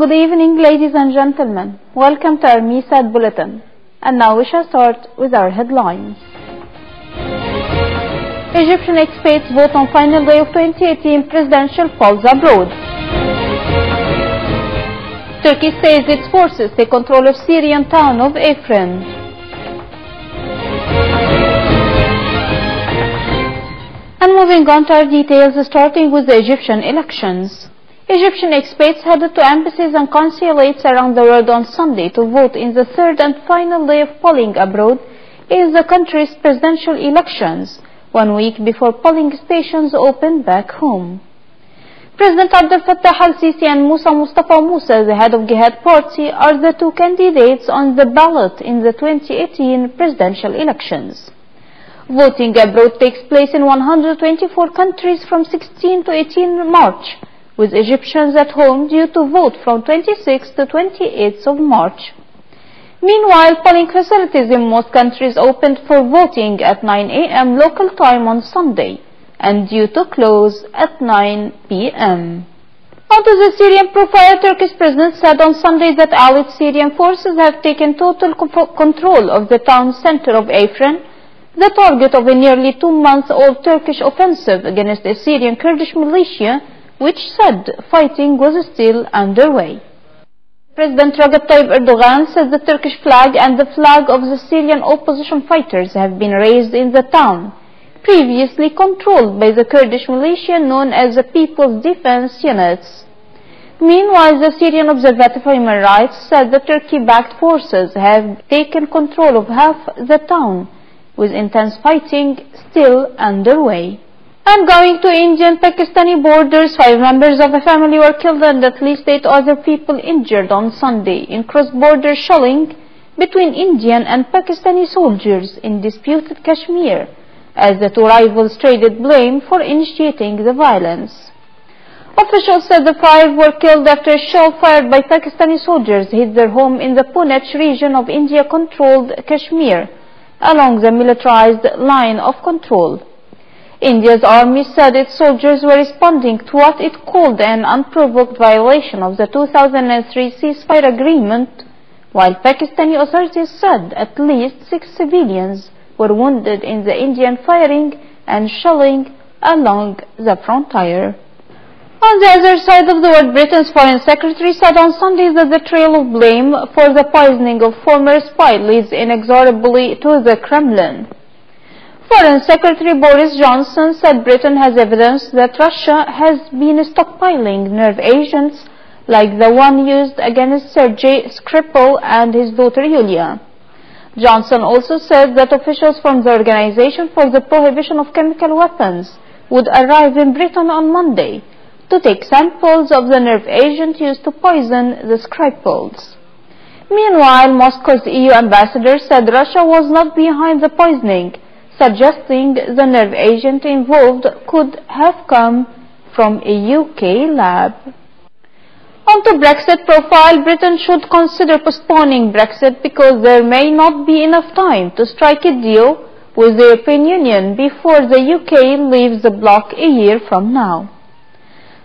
Good evening, ladies and gentlemen. Welcome to our MISAD Bulletin. And now we shall start with our headlines. Egyptian experts vote on final day of 2018 presidential polls abroad. Turkey says its forces take control of Syrian town of Afrin. And moving on to our details, starting with the Egyptian elections. Egyptian expats headed to embassies and consulates around the world on Sunday to vote in the third and final day of polling abroad in the country's presidential elections, 1 week before polling stations opened back home. President Abdel Fattah al-Sisi and Mustafa Musa, the head of Jihad Party, are the two candidates on the ballot in the 2018 presidential elections. Voting abroad takes place in 124 countries from 16 to 18 March, with Egyptians at home due to vote from 26th to 28th of March. Meanwhile, polling facilities in most countries opened for voting at 9 a.m. local time on Sunday and due to close at 9 p.m. Onto the Syrian profile, Turkish president said on Sunday that allied Syrian forces have taken total control of the town center of Afrin, the target of a nearly 2-month-old Turkish offensive against a Syrian Kurdish militia, which said fighting was still underway. President Recep Tayyip Erdogan said the Turkish flag and the flag of the Syrian opposition fighters have been raised in the town, previously controlled by the Kurdish militia known as the People's Defense Units. Meanwhile, the Syrian Observatory for Human Rights said the Turkey-backed forces have taken control of half the town, with intense fighting still underway. And going to Indian-Pakistani borders, 5 members of a family were killed and at least 8 other people injured on Sunday in cross-border shelling between Indian and Pakistani soldiers in disputed Kashmir, as the two rivals traded blame for initiating the violence. Officials said the 5 were killed after a shell fired by Pakistani soldiers hit their home in the Punach region of India-controlled Kashmir, along the militarized line of control. India's army said its soldiers were responding to what it called an unprovoked violation of the 2003 ceasefire agreement, while Pakistani authorities said at least 6 civilians were wounded in the Indian firing and shelling along the frontier. On the other side of the world, Britain's Foreign Secretary said on Sunday that the trail of blame for the poisoning of former spy leads inexorably to the Kremlin. Foreign Secretary Boris Johnson said Britain has evidence that Russia has been stockpiling nerve agents like the one used against Sergei Skripal and his daughter Yulia. Johnson also said that officials from the Organization for the Prohibition of Chemical Weapons would arrive in Britain on Monday to take samples of the nerve agent used to poison the Skripals. Meanwhile, Moscow's EU ambassador said Russia was not behind the poisoning, suggesting the nerve agent involved could have come from a UK lab. On to Brexit profile, Britain should consider postponing Brexit because there may not be enough time to strike a deal with the European Union before the UK leaves the bloc a year from now.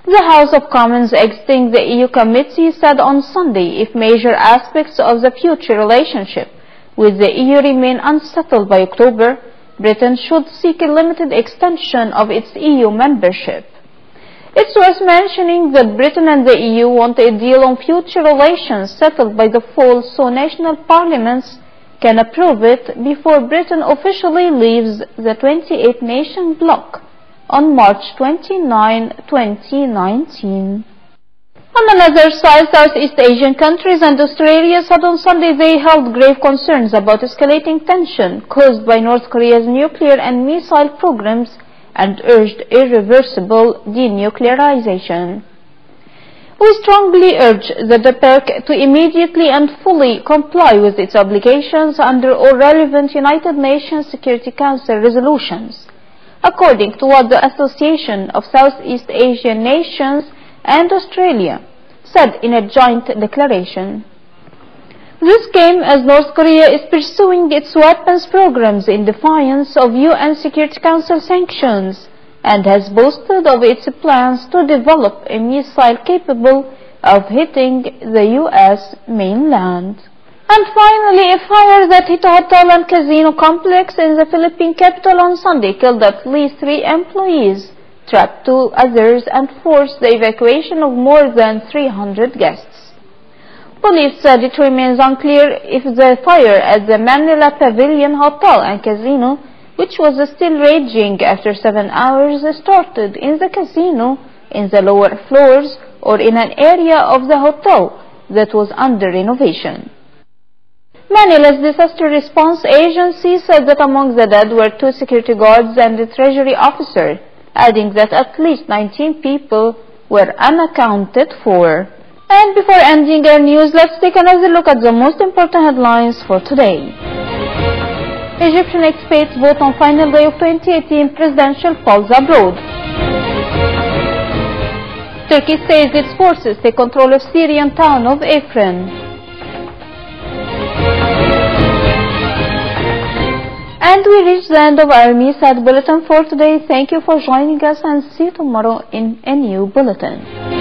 The House of Commons exiting the EU committee said on Sunday if major aspects of the future relationship with the EU remain unsettled by October, Britain should seek a limited extension of its EU membership. It's worth mentioning that Britain and the EU want a deal on future relations settled by the fall so national parliaments can approve it before Britain officially leaves the 28-nation bloc on March 29, 2019. On another side, Southeast Asian countries and Australia said on Sunday they held grave concerns about escalating tension caused by North Korea's nuclear and missile programs and urged irreversible denuclearization. We strongly urge the DPRK to immediately and fully comply with its obligations under all relevant United Nations Security Council resolutions, according to what the Association of Southeast Asian Nations and Australia said in a joint declaration. This came as North Korea is pursuing its weapons programs in defiance of UN Security Council sanctions and has boasted of its plans to develop a missile capable of hitting the U.S. mainland. And finally, a fire that hit a hotel and casino complex in the Philippine capital on Sunday killed at least 3 employees, trapped 2 others, and forced the evacuation of more than 300 guests. Police said it remains unclear if the fire at the Manila Pavilion Hotel and Casino, which was still raging after 7 hours, started in the casino in the lower floors or in an area of the hotel that was under renovation. Manila's disaster response agency said that among the dead were 2 security guards and a treasury officer, adding that at least 19 people were unaccounted for. And before ending our news, let's take another look at the most important headlines for today. Egyptian expatriates vote on final day of 2018 presidential polls abroad. Turkey says its forces take control of Syrian town of Afrin. And we reached the end of our MISAT bulletin for today. Thank you for joining us and see you tomorrow in a new bulletin.